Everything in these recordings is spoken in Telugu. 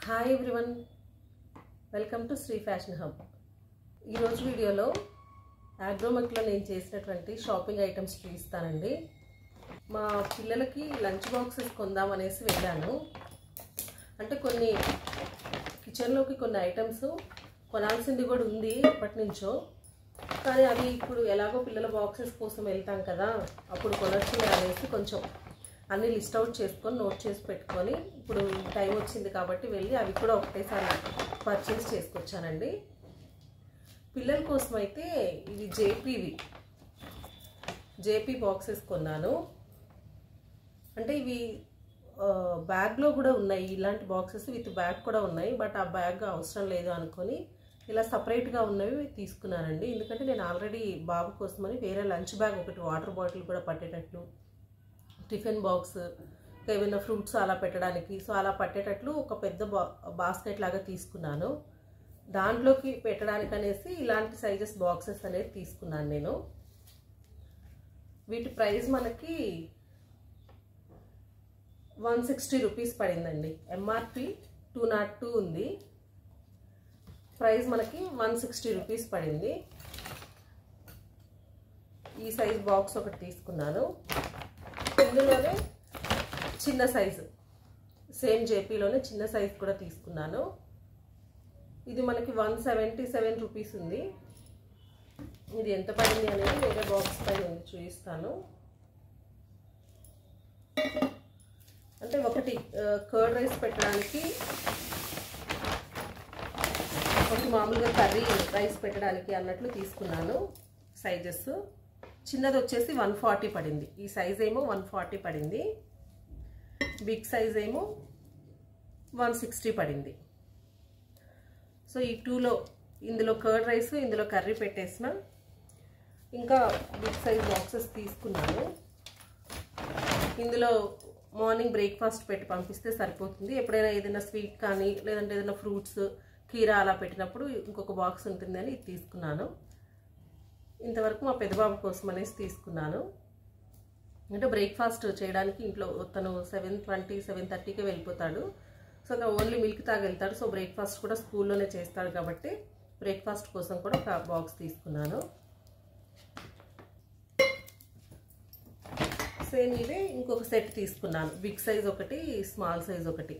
Hi everyone, welcome to Sri fashion hub. ఈరోజు వీడియోలో ఆగ్రోమెక్లో నేను చేసినటువంటి షాపింగ్ ఐటమ్స్ చూపిస్తానండి. మా పిల్లలకి లంచ్ బాక్సెస్ కొందామనేసి వెళ్ళాను. అంటే కొన్ని కిచెన్లోకి కొన్ని ఐటమ్స్ కొనాల్సింది కూడా ఉంది ఎప్పటి నుంచో, కానీ అవి ఇప్పుడు ఎలాగో పిల్లల బాక్సెస్ కోసం వెళ్తాం కదా, అప్పుడు కొనొచ్చు అనేసి కొంచెం అన్నీ లిస్ట్ అవుట్ చేసుకొని నోట్ చేసి పెట్టుకొని ఇప్పుడు టైం వచ్చింది కాబట్టి వెళ్ళి అవి కూడా ఒకటేసారి పర్చేస్ చేసుకొచ్చానండి. పిల్లల కోసం అయితే ఇవి జేపీ బాక్సెస్ కొన్నాను. అంటే ఇవి బ్యాగ్లో కూడా ఉన్నాయి, ఇలాంటి బాక్సెస్ విత్ బ్యాగ్ కూడా ఉన్నాయి. బట్ ఆ బ్యాగ్ అవసరం లేదు అనుకొని ఇలా సపరేట్గా ఉన్నవి తీసుకున్నానండి. ఎందుకంటే నేను ఆల్రెడీ బాబు కోసమని వేరే లంచ్ బ్యాగ్ ఒకటి, వాటర్ బాటిల్ కూడా పట్టేటట్లు, టిఫిన్ బాక్స్, ఏమైనా ఫ్రూట్స్ అలా పెట్టడానికి, సో అలా పట్టేటట్లు ఒక పెద్ద బాస్కెట్ లాగా తీసుకున్నాను. దాంట్లోకి పెట్టడానికి అనేసి ఇలాంటి సైజెస్ బాక్సెస్ అనేది తీసుకున్నాను నేను. వీటి ప్రైస్ మనకి 160 రూపీస్ పడిందండి. ఎంఆర్పి 202 ఉంది, ప్రైస్ మనకి 160 రూపీస్ పడింది. ఈ సైజ్ బాక్స్ ఒకటి తీసుకున్నాను. ఇందులోనే చిన్న సైజు, సేమ్ జేపీలోనే చిన్న సైజు కూడా తీసుకున్నాను. ఇది మనకి 177 రూపీస్ ఉంది. ఇది ఎంత పడింది అనేది వేరే బాక్స్ పైన ఉంది, చూపిస్తాను. అంటే ఒకటి కర్డ్ రైస్ పెట్టడానికి, ఒకటి మామూలుగా కర్రీ రైస్ పెట్టడానికి అన్నట్లు తీసుకున్నాను సైజెస్. చిన్నది వచ్చేసి 140 పడింది. ఈ సైజ్ ఏమో 140 పడింది. బిగ్ సైజ్ ఏమో 160 పడింది. సో ఈ టూలో ఇందులో కర్డ్ రైస్, ఇందులో కర్రీ పెట్టేసిన. ఇంకా బిగ్ సైజ్ బాక్సెస్ తీసుకున్నాను. ఇందులో మార్నింగ్ బ్రేక్ఫాస్ట్ పెట్టి పంపిస్తే సరిపోతుంది. ఎప్పుడైనా ఏదైనా స్వీట్ కానీ లేదంటే ఏదైనా ఫ్రూట్స్, కీరా అలా పెట్టినప్పుడు ఇంకొక బాక్స్ ఉంటుందని ఇది తీసుకున్నాను. ఇంతవరకు మా పెద్దబాబు కోసం అనేసి తీసుకున్నాను. అంటే బ్రేక్ఫాస్ట్ చేయడానికి ఇంట్లో తను 7:20, 7:30కి వెళ్ళిపోతాడు. సో ఓన్లీ మిల్క్ తాగి వెళ్తాడు. సో బ్రేక్ఫాస్ట్ కూడా స్కూల్లోనే చేస్తాడు కాబట్టి బ్రేక్ఫాస్ట్ కోసం కూడా ఒక బాక్స్ తీసుకున్నాను. సేమ్ ఇదే ఇంకొక సెట్ తీసుకున్నాను. బిగ్ సైజ్ ఒకటి, స్మాల్ సైజ్ ఒకటి.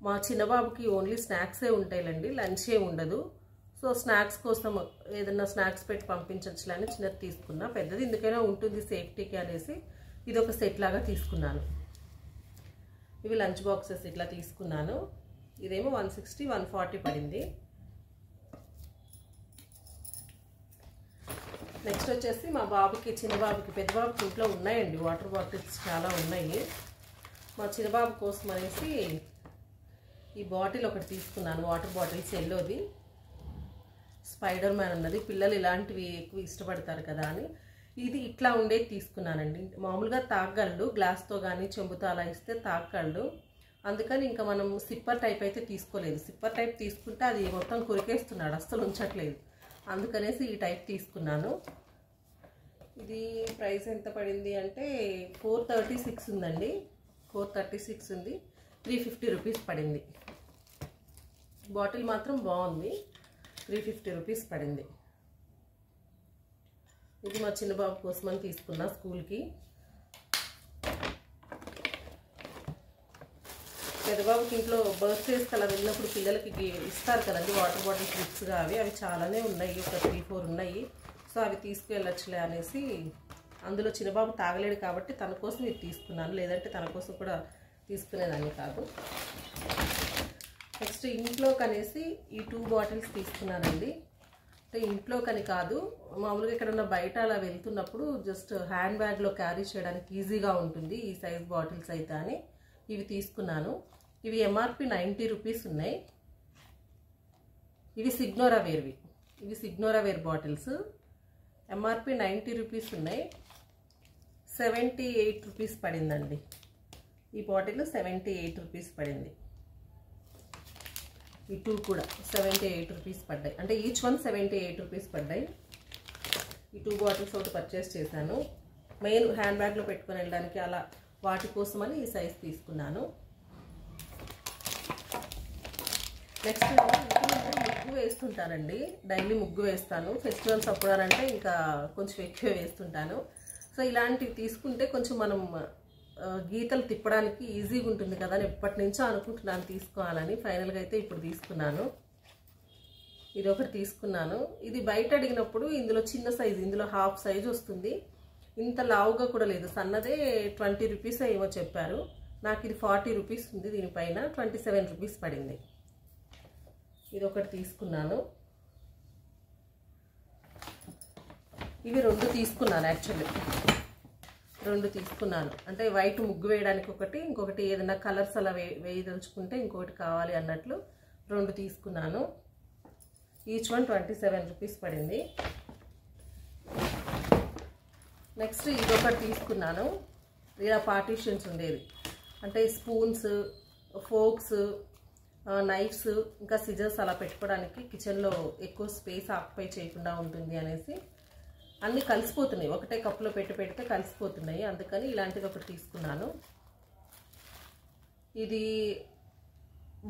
మా చిన్నబాబుకి ఓన్లీ స్నాక్సే ఉంటాయిలండి, లంచ్ ఏ ఉండదు. సో స్నాక్స్ కోసం ఏదైనా స్నాక్స్ పెట్టి పంపించచ్చులే అని చిన్నది తీసుకున్నా. పెద్దది ఎందుకైనా ఉంటుంది సేఫ్టీకి అనేసి ఇది ఒక సెట్ లాగా తీసుకున్నాను. ఇవి లంచ్ బాక్సెస్ ఇట్లా తీసుకున్నాను. ఇదేమో 160, 140 పడింది. నెక్స్ట్ వచ్చేసి మా బాబుకి, చిన్నబాబుకి, పెద్ద బాబుకి ఇంట్లో ఉన్నాయండి వాటర్ బాటిల్స్ చాలా ఉన్నాయి. మా చిన్నబాబు కోసం అనేసి ఈ బాటిల్ ఒకటి తీసుకున్నాను. వాటర్ బాటిల్స్ ఎల్లోది, స్పైడర్ మ్యాన్ ఉన్నది. పిల్లలు ఇలాంటివి ఎక్కువ ఇష్టపడతారు కదా అని ఇది ఇట్లా ఉండేది తీసుకున్నానండి. మామూలుగా తాగగలడు, గ్లాస్తో కానీ చెంబుతో అలా ఇస్తే తాగగలడు. అందుకని ఇంకా మనం సిప్పర్ టైప్ అయితే తీసుకోలేదు. సిప్పర్ టైప్ తీసుకుంటే అది మొత్తం కొరికేస్తున్నాడు, అస్సలు ఉంచట్లేదు. అందుకనేసి ఈ టైప్ తీసుకున్నాను. ఇది ప్రైస్ ఎంత పడింది అంటే 436 ఉందండి. 436 ఉంది. 350 రూపీస్ పడింది. బాటిల్ మాత్రం బాగుంది. 350 రూపీస్ పడింది. ఇది మా చిన్నబాబు కోసమని తీసుకున్నా స్కూల్కి. పెద్దబాబుకి ఇంట్లో బర్త్డేస్కి అలా వెళ్ళినప్పుడు పిల్లలకి ఇస్తారు కదండి వాటర్ బాటిల్స్ గిఫ్ట్స్గా. అవి చాలానే ఉన్నాయి, ఒక 3-4 ఉన్నాయి. సో అవి తీసుకువెళ్ళొచ్చులే అనేసి, అందులో చిన్నబాబు తాగలేడు కాబట్టి తన కోసం ఇది తీసుకున్నాను, లేదంటే తన కోసం కూడా తీసుకునేదాన్ని కాదు. నెక్స్ట్ ఇంట్లోకి అనేసి ఈ 2 బాటిల్స్ తీసుకున్నానండి. అంటే ఇంట్లోకని కాదు, మామూలుగా ఎక్కడన్నా బయట అలా వెళ్తున్నప్పుడు జస్ట్ హ్యాండ్ బ్యాగ్లో క్యారీ చేయడానికి ఈజీగా ఉంటుంది ఈ సైజ్ బాటిల్స్ అయితే అని ఇవి తీసుకున్నాను. ఇవి ఎంఆర్పి 90 రూపీస్ ఉన్నాయి. ఇవి సిగ్నోరా వేర్వి, ఇవి సిగ్నోరా వేర్ బాటిల్స్. ఎంఆర్పి 90 రూపీస్ ఉన్నాయి. 78 రూపీస్ పడిందండి. ఈ బాటిల్ 78 రూపీస్ పడింది. ఈ 2 కూడా 78 రూపీస్ పడ్డాయి. అంటే ఈచ్ వన్ 78 రూపీస్ పడ్డాయి. ఈ 2 బాటిల్స్ ఒకటి పర్చేస్ చేశాను. మెయిన్ హ్యాండ్ బ్యాగ్లో పెట్టుకొని వెళ్ళడానికి అలా వాటి కోసమని ఈ సైజ్ తీసుకున్నాను. నెక్స్ట్ ముగ్గు వేస్తుంటానండి, డైలీ ముగ్గు వేస్తాను. ఫెస్టివల్స్ అప్పుడు అంటే ఇంకా కొంచెం ఎక్కువ వేస్తుంటాను. సో ఇలాంటివి తీసుకుంటే కొంచెం మనం గీతలు తిప్పడానికి ఈజీగా ఉంటుంది కదా అని ఎప్పటి నుంచో అనుకుంటున్నాను తీసుకోవాలని. ఫైనల్గా అయితే ఇప్పుడు తీసుకున్నాను. ఇది ఒకటి తీసుకున్నాను. ఇది బయట అడిగినప్పుడు ఇందులో చిన్న సైజు, ఇందులో హాఫ్ సైజు వస్తుంది. ఇంత లావుగా కూడా లేదు, సన్నదే 20 రూపీస్ ఏమో చెప్పారు. నాకు ఇది 40 రూపీస్ ఉంది, దీనిపైన 27 రూపీస్ పడింది. ఇది ఒకటి తీసుకున్నాను. ఇవి 2 తీసుకున్నాను. యాక్చువల్లీ 2 తీసుకున్నాను. అంటే వైట్ ముగ్గు వేయడానికి ఒకటి, ఇంకొకటి ఏదైనా కలర్స్ అలా వేయదలుచుకుంటే ఇంకొకటి కావాలి అన్నట్లు 2 తీసుకున్నాను. ఈచ్ వన్ 27 రూపీస్ పడింది. నెక్స్ట్ ఇదొకటి తీసుకున్నాను. ఇలా పార్టీషన్స్ ఉండేది, అంటే స్పూన్స్, ఫోక్స్, నైఫ్స్, ఇంకా సిజర్స్ అలా పెట్టుకోవడానికి కిచెన్లో ఎక్కువ స్పేస్ ఆక్యుపై చేయకుండా ఉంటుంది అనేసి. అన్నీ కలిసిపోతున్నాయి, ఒకటే కప్పులో పెడితే కలిసిపోతున్నాయి, అందుకని ఇలాంటిది ఒకటి తీసుకున్నాను. ఇది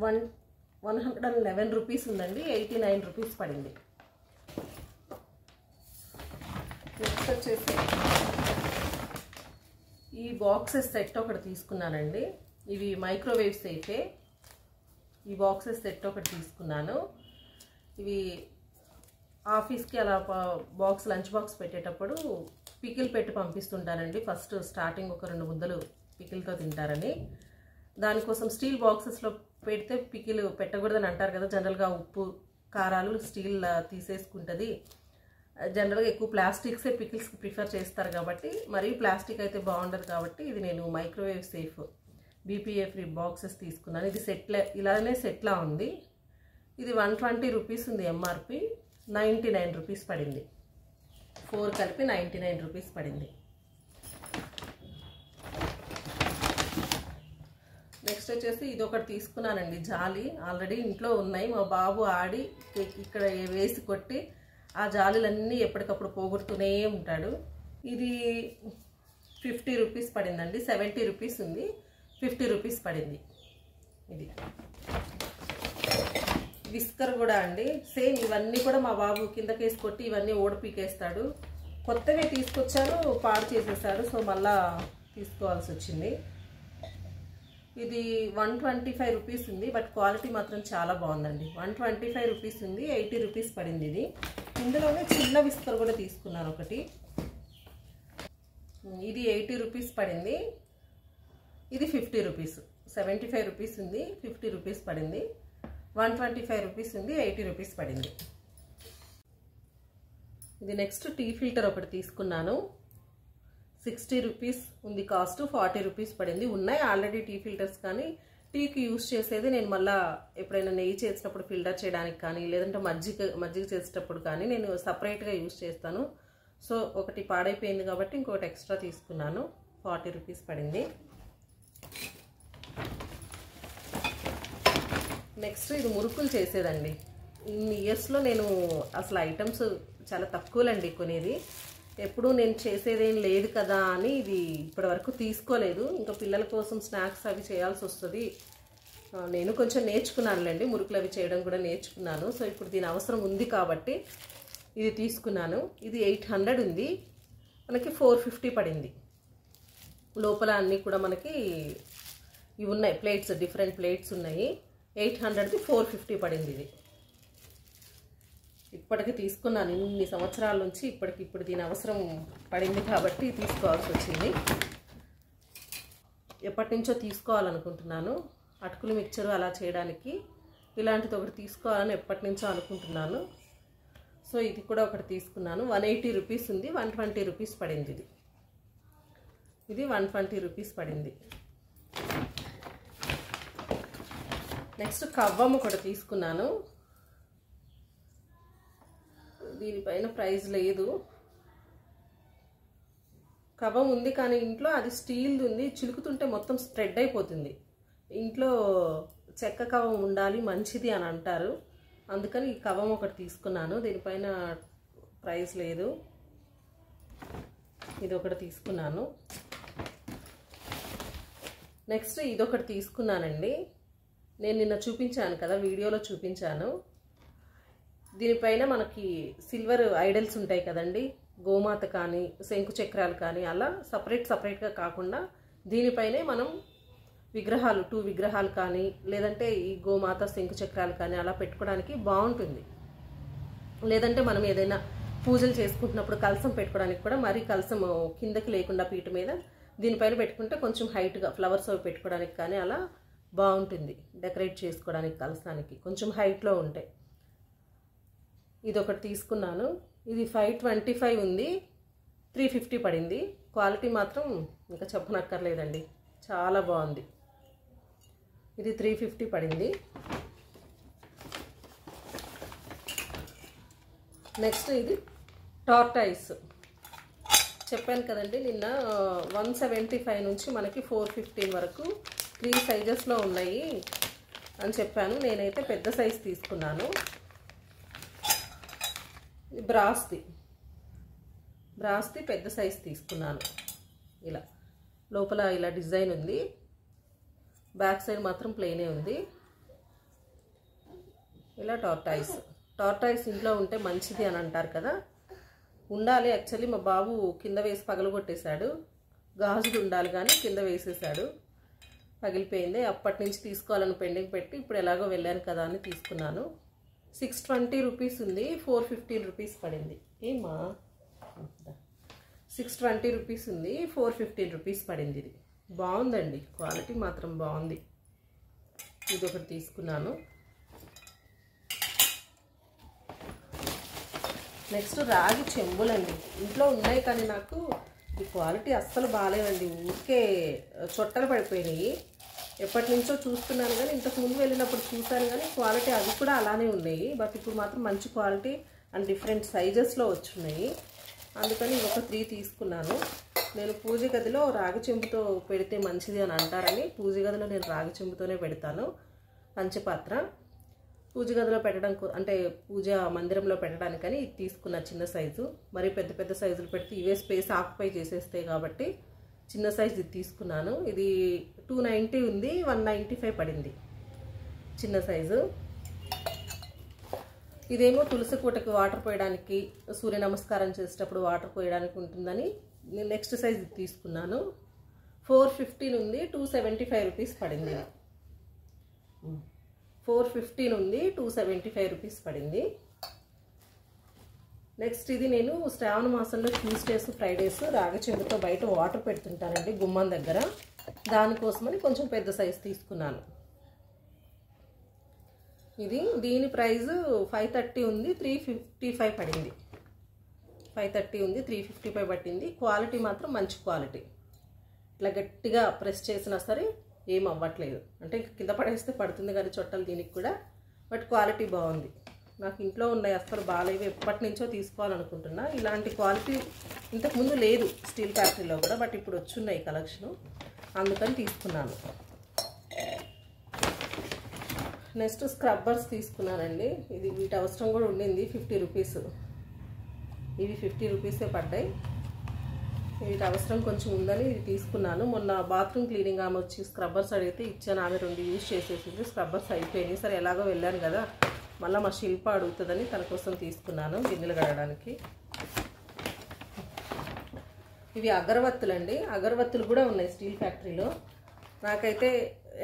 111 రూపీస్ ఉందండి, 89 రూపీస్ పడింది. నెక్స్ట్ వచ్చేసి ఈ బాక్సెస్ సెట్ ఒకటి తీసుకున్నానండి. ఇవి మైక్రోవేవ్ సేఫే. ఈ బాక్సెస్ సెట్ ఒకటి తీసుకున్నాను. ఇవి ఆఫీస్కి అలా లంచ్ బాక్స్ పెట్టేటప్పుడు పికిల్ పెట్టి పంపిస్తుంటానండి. ఫస్ట్ స్టార్టింగ్ ఒక 2 ముద్దలు పికిల్తో తింటారని. దానికోసం స్టీల్ బాక్సెస్లో పెడితే పికిల్ పెట్టకూడదని అంటారు కదా. జనరల్గా ఉప్పు కారాలు స్టీల్ తీసేసుకుంటుంది. జనరల్గా ఎక్కువ ప్లాస్టిక్సే పికిల్స్కి ప్రిఫర్ చేస్తారు కాబట్టి, మరీ ప్లాస్టిక్ అయితే బాగుండదు కాబట్టి ఇది నేను microwave safe BPA free boxes తీసుకున్నాను. ఇది సెట్లా, ఇలానే సెట్లా ఉంది. ఇది 120 రూపీస్ ఉంది MRP, 99 రూపీస్ పడింది. 4 కలిపి 99 రూపీస్ పడింది. నెక్స్ట్ వచ్చేసి ఇది ఒకటి తీసుకున్నానండి, జాలి. ఆల్రెడీ ఇంట్లో ఉన్నాయి, మా బాబు ఆడి ఇక్కడ వేసి కొట్టి ఆ జాలీలన్నీ ఎప్పటికప్పుడు పోగొడుతూనే ఉంటాడు. ఇది 50 రూపీస్ పడిందండి. 70 రూపీస్ ఉంది, 50 రూపీస్ పడింది. ఇది విస్కర్ కూడా అండి, సేమ్ ఇవన్నీ కూడా మా బాబు కిందకేసి కొట్టి ఇవన్నీ ఓడిపీకేస్తాడు. కొత్తగా తీసుకొచ్చాను, పాడు చేసేసాడు, సో మళ్ళా తీసుకోవాల్సి వచ్చింది. ఇది 125 రూపీస్ ఉంది, బట్ క్వాలిటీ మాత్రం చాలా బాగుందండి. 125 రూపీస్ ఉంది, 80 రూపీస్ పడింది. ఇది ఇందులోనే చిన్న విస్కర్ కూడా తీసుకున్నాను ఒకటి. ఇది 80 రూపీస్ పడింది. ఇది 50 రూపీస్. 75 రూపీస్ ఉంది, 50 రూపీస్ పడింది. 125 రూపీస్ ఉంది, 80 రూపీస్ పడింది. ఇది నెక్స్ట్ టీ ఫిల్టర్ ఒకటి తీసుకున్నాను. 60 రూపీస్ ఉంది కాస్ట్, 40 రూపీస్ పడింది. ఉన్నాయి ఆల్రెడీ టీ ఫిల్టర్స్, కానీ టీకి యూజ్ చేసేది నేను మళ్ళీ ఎప్పుడైనా నెయ్యి చేసినప్పుడు ఫిల్టర్ చేయడానికి కానీ, లేదంటే మజ్జిగ చేసేటప్పుడు కానీ నేను సపరేట్గా యూజ్ చేస్తాను. సో ఒకటి పాడైపోయింది కాబట్టి ఇంకొకటి ఎక్స్ట్రా తీసుకున్నాను. 40 రూపీస్ పడింది. నెక్స్ట్ ఇది మురుకులు చేసేదండి. ఇన్ని ఇయర్స్లో నేను అసలు ఐటమ్స్ చాలా తక్కువలండి కొనేది. ఎప్పుడు నేను చేసేదేం లేదు కదా అని ఇది ఇప్పటివరకు తీసుకోలేదు. ఇంకా పిల్లల కోసం స్నాక్స్ అవి చేయాల్సి వస్తుంది. నేను కొంచెం నేర్చుకున్నానులేండి, మురుకులు అవి చేయడం కూడా నేర్చుకున్నాను. సో ఇప్పుడు దీని అవసరం ఉంది కాబట్టి ఇది తీసుకున్నాను. ఇది 800 ఉంది, మనకి 450 పడింది. లోపల అన్నీ కూడా మనకి ఇవి ఉన్నాయి, ప్లేట్స్, డిఫరెంట్ ప్లేట్స్ ఉన్నాయి. 800ది 450 పడింది. ఇది ఇప్పటికి తీసుకున్నాను, ఇన్ని సంవత్సరాల నుంచి ఇప్పుడు దీని అవసరం పడింది కాబట్టి తీసుకోవాల్సి వచ్చింది. ఎప్పటి నుంచో తీసుకోవాలనుకుంటున్నాను, అటుకులు మిక్చరు అలా చేయడానికి ఇలాంటిది ఒకటి తీసుకోవాలని ఎప్పటి నుంచో అనుకుంటున్నాను. సో ఇది కూడా ఒకటి తీసుకున్నాను. 180 రూపీస్ ఉంది, 120 రూపీస్ పడింది. ఇది 120 రూపీస్ పడింది. నెక్స్ట్ కవ్వం ఒకటి తీసుకున్నాను. దీనిపైన ప్రైస్ లేదు, కవ్వం ఉంది కానీ ఇంట్లో అది స్టీల్ది ఉంది, చిలుకుతుంటే మొత్తం స్ప్రెడ్ అయిపోతుంది. ఇంట్లో చెక్క కవ్వం ఉండాలి, మంచిది అని అంటారు, అందుకని ఈ కవ్వం ఒకటి తీసుకున్నాను. దీనిపైన ప్రైస్ లేదు. ఇది ఒకటి తీసుకున్నాను. నెక్స్ట్ ఇదొకటి తీసుకున్నానండి. నేను నిన్న చూపించాను కదా, వీడియోలో చూపించాను. దీనిపైన మనకి సిల్వర్ ఐడల్స్ ఉంటాయి కదండి, గోమాత కానీ శంకు చక్రాలు కానీ, అలా సపరేట్గా కాకుండా దీనిపైనే మనం విగ్రహాలు 2 విగ్రహాలు కానీ లేదంటే ఈ గోమాత శంకు చక్రాలు కానీ అలా పెట్టుకోవడానికి బాగుంటుంది. లేదంటే మనం ఏదైనా పూజలు చేసుకుంటున్నప్పుడు కలసం పెట్టుకోవడానికి కూడా మరీ కలసం కిందకి లేకుండా పీట మీద దీనిపైన పెట్టుకుంటే కొంచెం హైట్గా ఫ్లవర్స్ అవి పెట్టుకోవడానికి కానీ అలా బాగుంటుంది. డెకరేట్ చేసుకోవడానికి కలసానికి కొంచెం హైట్లో ఉంటాయి. ఇది ఒకటి తీసుకున్నాను. ఇది 525 ఉంది, 350 పడింది. క్వాలిటీ మాత్రం ఇంకా చెప్పనక్కర్లేదండి, చాలా బాగుంది. ఇది 350 పడింది. నెక్స్ట్ ఇది టార్టాయిస్. చెప్పాను కదండి నిన్న 175 నుంచి మనకి 415 వరకు 3 సైజెస్లో ఉన్నాయి అని చెప్పాను. నేనైతే పెద్ద సైజ్ తీసుకున్నాను. బ్రాస్ది పెద్ద సైజ్ తీసుకున్నాను. ఇలా లోపల ఇలా డిజైన్ ఉంది, బ్యాక్ సైడ్ మాత్రం ప్లెయినే ఉంది. ఇలా టార్టాయిస్ ఇంట్లో ఉంటే మంచిది అని అంటారు కదా, ఉండాలి. యాక్చువల్లీ మా బాబు కింద వేసి పగలగొట్టేశాడు. గాజులు ఉండాలి కానీ కింద వేసేసాడు, పగిలిపోయింది. అప్పటి నుంచి తీసుకోవాలని పెండింగ్ పెట్టి ఇప్పుడు ఎలాగో వెళ్ళాను కదా అని తీసుకున్నాను. 620 రూపీస్ ఉంది, 415 రూపీస్ పడింది. ఏమా 620 రూపీస్ ఉంది, 415 రూపీస్ పడింది. ఇది బాగుందండి, క్వాలిటీ మాత్రం బాగుంది. ఇది ఒకటి తీసుకున్నాను. నెక్స్ట్ రాగి చెంబులండి. ఇంట్లో ఉన్నాయి కానీ నాకు ఈ క్వాలిటీ అస్సలు బాగాలేదండి, ఊరికే చొట్టలు పడిపోయినాయి. ఎప్పటి నుంచో చూస్తున్నాను కానీ ఇంతకు ముందు వెళ్ళినప్పుడు చూశాను కానీ క్వాలిటీ అవి కూడా అలానే ఉన్నాయి. బట్ ఇప్పుడు మాత్రం మంచి క్వాలిటీ అండ్ డిఫరెంట్ సైజెస్లో వచ్చున్నాయి. అందుకని ఒక 3 తీసుకున్నాను. నేను పూజ గదిలో రాగి చెంబుతో పెడితే మంచిది అని అంటారని పూజ గదిలో నేను రాగి చెంబుతోనే పెడతాను. పంచపాత్ర పూజ గదిలో పెట్టడం అంటే పూజ మందిరంలో పెట్టడానికని ఇది తీసుకున్న చిన్న సైజు. మరి పెద్ద పెద్ద సైజులు పెడితే ఇవే స్పేస్ ఆక్యుపై చేసేస్తాయి కాబట్టి చిన్న సైజు ఇది తీసుకున్నాను. ఇది 290 ఉంది, 195 పడింది చిన్న సైజు. ఇదేమో తులసి కోటకి వాటర్ పోయడానికి, సూర్య నమస్కారం చేసేటప్పుడు వాటర్ పోయడానికి ఉంటుందని నేను నెక్స్ట్ సైజ్ తీసుకున్నాను. 415 ఉంది, 275 రూపీస్ పడింది. 415 ఉంది, 275 రూపీస్ పడింది. నెక్స్ట్ ఇది నేను శ్రావణ మాసంలో ట్యూస్డేస్ ఫ్రైడేస్ రాగి చెంబుతో బయట వాటర్ పెడుతుంటానండి గుమ్మం దగ్గర, దానికోసమని కొంచెం పెద్ద సైజు తీసుకున్నాను. దీని ప్రైస్ 530 ఉంది, 355 పడింది. 530 ఉంది, 355 పట్టింది. క్వాలిటీ మాత్రం మంచి క్వాలిటీ. ఇట్లా గట్టిగా ప్రెస్ చేసినా సరే ఏం అవ్వట్లేదు, అంటే కింద పడేస్తే పడుతుంది కానీ చొట్టలు దీనికి కూడా. బట్ క్వాలిటీ బాగుంది. నాకు ఇంట్లో ఉన్నాయి అస్సలు బాగాలేవి, ఎప్పటి నుంచో తీసుకోవాలనుకుంటున్నా. ఇలాంటి క్వాలిటీ ఇంతకుముందు లేదు స్టీల్ ఫ్యాక్టరీలో కూడా, బట్ ఇప్పుడు వచ్చున్నాయి కలెక్షను, అందుకని తీసుకున్నాను. నెక్స్ట్ స్క్రబ్బర్స్ తీసుకున్నానండి. ఇది వీటి అవసరం కూడా ఉండింది, 50 రూపీస్. ఇవి 50 రూపీసే పడ్డాయి. వీటి అవసరం కొంచెం ఉందని ఇది తీసుకున్నాను. మొన్న బాత్రూమ్ క్లీనింగ్ ఆమె వచ్చి స్క్రబ్బర్స్ అడిగితే ఇచ్చాను, ఆమె 2 యూజ్ చేసేసింది. స్క్రబ్బర్స్ అయిపోయినాయి. సరే ఎలాగో వెళ్ళాను కదా, మళ్ళీ మా శిల్ప అడుగుతుందని తన కోసం తీసుకున్నాను గిన్నెలు కడగడానికి. ఇవి అగరవత్తులు అండి. అగరవత్తులు కూడా ఉన్నాయి స్టీల్ ఫ్యాక్టరీలో. నాకైతే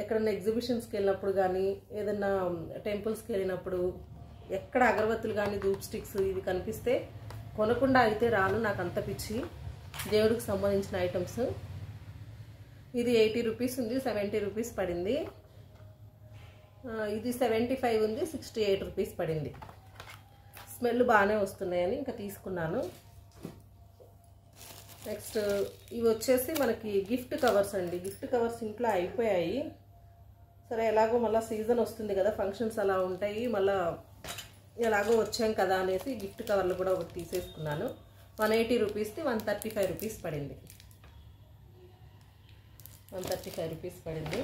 ఎక్కడన్నా ఎగ్జిబిషన్స్కి వెళ్ళినప్పుడు కానీ ఏదన్నా టెంపుల్స్కి వెళ్ళినప్పుడు ఎక్కడ అగరవత్తులు కానీ ధూప్ స్టిక్స్ ఇవి కనిపిస్తే కొనకుండా అయితే రాను, నాకు అంత పిచ్చి. దేవుడికి సంబంధించిన ఐటమ్స్. ఇది 80 రూపీస్ ఉంది, 70 రూపీస్ పడింది. ఇది 75 ఉంది, 68 రూపీస్ పడింది. స్మెల్ బాగానే వస్తున్నాయని ఇంకా తీసుకున్నాను. నెక్స్ట్ ఇవి వచ్చేసి మనకి గిఫ్ట్ కవర్స్ అండి. గిఫ్ట్ కవర్స్ ఇంట్లో అయిపోయాయి. సరే ఎలాగో మళ్ళీ సీజన్ వస్తుంది కదా, ఫంక్షన్స్ అలా ఉంటాయి, మళ్ళీ ఎలాగో వచ్చాం కదా అనేసి గిఫ్ట్ కవర్లు కూడా ఒకటి తీసేసుకున్నాను. 180 రూపీస్ది 135 రూపీస్ పడింది. 135 రూపీస్ పడింది.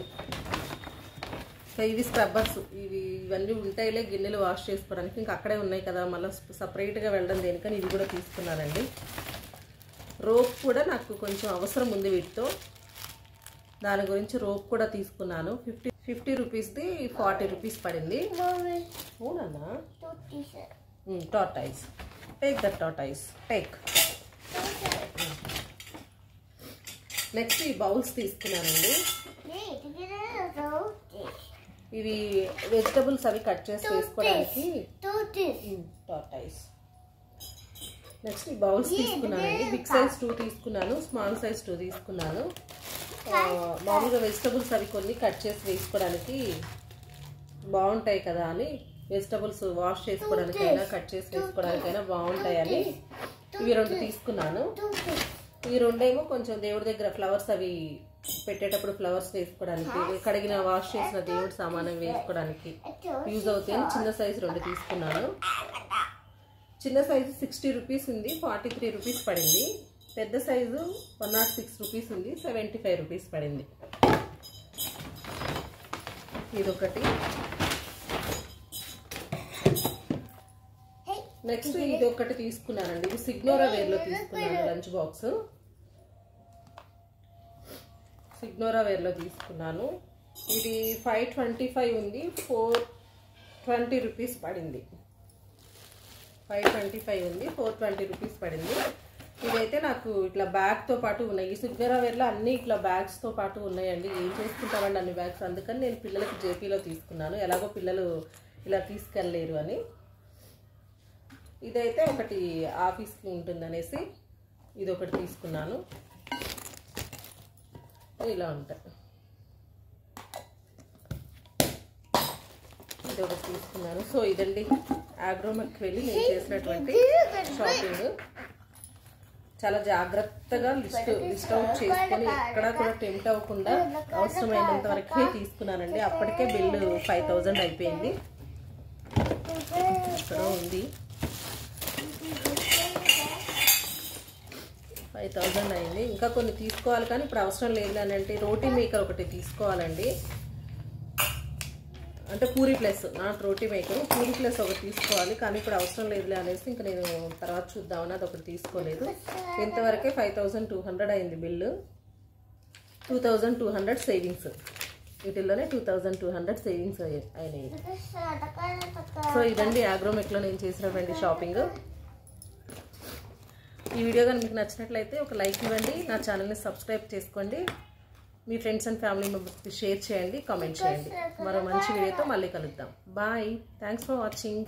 సో ఇవి స్క్రబ్బర్స్. ఇవన్నీ ఉంటాయిలే గిన్నెలు వాష్ చేసుకోవడానికి, ఇంకా అక్కడే ఉన్నాయి కదా, మళ్ళీ సపరేట్గా వెళ్ళడం దేనికని ఇవి కూడా తీసుకున్నానండి. రోప్ కూడా నాకు కొంచెం అవసరం ఉంది వీటితో, దాని గురించి రోప్ కూడా తీసుకున్నాను. 50 రూపీస్ది 40 రూపీస్ పడింది. అవునన్నా tortoise. Take that tortoise, take. Next ఈ బౌల్స్ తీసుకున్నానండి. ఇవి వెజిటబుల్స్ అవి కట్ చేసి వేసుకోవడానికి టార్టైస్. నెక్స్ట్ ఈ బౌల్స్ తీసుకున్నానండి. బిగ్ సైజ్ 2 తీసుకున్నాను, స్మాల్ సైజ్ 2 తీసుకున్నాను. మామూలుగా వెజిటబుల్స్ అవి కొన్ని కట్ చేసి వేసుకోవడానికి బాగుంటాయి కదా అని, వెజిటబుల్స్ వాష్ చేసుకోవడానికైనా కట్ చేసి వేసుకోవడానికైనా బాగుంటాయని ఇవి 2 తీసుకున్నాను. ఈ 2 ఏమో కొంచెం దేవుడి దగ్గర ఫ్లవర్స్ అవి పెట్టేటప్పుడు ఫ్లవర్స్ వేసుకోవడానికి, కడిగిన వాష్ చేసిన దేవుడి సామానం వేసుకోవడానికి యూజ్ అవుతాయని చిన్న సైజు 2 తీసుకున్నాను. చిన్న సైజు 60 రూపీస్ ఉంది, 43 రూపీస్ పడింది. పెద్ద సైజు 106 రూపీస్ ఉంది, 75 రూపీస్ పడింది. ఇదొకటి. నెక్స్ట్ ఇది ఒకటి తీసుకున్నానండి. ఇది సిగ్నోరా వేర్లో తీసుకున్నాను లంచ్ బాక్స్. సిగ్నోరా వేర్లో తీసుకున్నాను. ఇది 525 ఉంది, 420 రూపీస్ పడింది. 525 ఉంది, 420 రూపీస్ పడింది. ఇదైతే నాకు ఇట్లా బ్యాగ్తో పాటు ఉన్నాయి. ఈ సిగ్నోరా వేర్లో అన్నీ ఇట్లా బ్యాగ్స్తో పాటు ఉన్నాయండి. ఏం చేసుకుంటామండి అన్ని బ్యాగ్స్, అందుకని నేను పిల్లలకి జేపీలో తీసుకున్నాను. ఎలాగో పిల్లలు ఇలా తీసుకెళ్ళలేరు అని. ఇదైతే ఒకటి ఆఫీస్కి ఉంటుందనేసి ఇది ఒకటి తీసుకున్నాను. ఇలా ఉంటాయి. ఇది ఒకటి తీసుకున్నాను. సో ఇదండి ఆగ్రోమెక్కి వెళ్ళి నేను చేసినటువంటి షాపింగ్. చాలా జాగ్రత్తగా లిస్ట్ అవుట్ చేసుకొని ఎక్కడా కూడా టెంప్ట్ అవ్వకుండా అవసరమైనంత వరకే తీసుకున్నానండి. అప్పటికే బిల్లు 5000 అయిపోయింది. ఇక్కడ ఉంది 5000 అయింది. ఇంకా కొన్ని తీసుకోవాలి కానీ ఇప్పుడు అవసరం లేదు అని అంటే రోటీ మేకర్ ఒకటి తీసుకోవాలండి. అంటే Puri plus, not roti maker, Puri plus ఒకటి తీసుకోవాలి కానీ ఇప్పుడు అవసరం లేదులే అనేసి ఇంకా నేను తర్వాత చూద్దామని అది ఒకటి తీసుకోలేదు. ఇంతవరకే 5200 అయింది బిల్లు. 2200 సేవింగ్స్, వీటిల్లోనే 2200 సేవింగ్స్ అయినాయి. సో ఇదండి ఆగ్రోమెక్లో నేను చేసినటువంటి షాపింగ్. ఈ వీడియో కానీ మీకు నచ్చినట్లయితే ఒక లైక్ ఇవ్వండి, నా ఛానల్ని సబ్స్క్రైబ్ చేసుకోండి, మీ ఫ్రెండ్స్ అండ్ ఫ్యామిలీ మెంబర్స్కి షేర్ చేయండి, కామెంట్ చేయండి. మరో మంచి వీడియోతో మళ్ళీ కలుద్దాం. Bye, thanks for watching.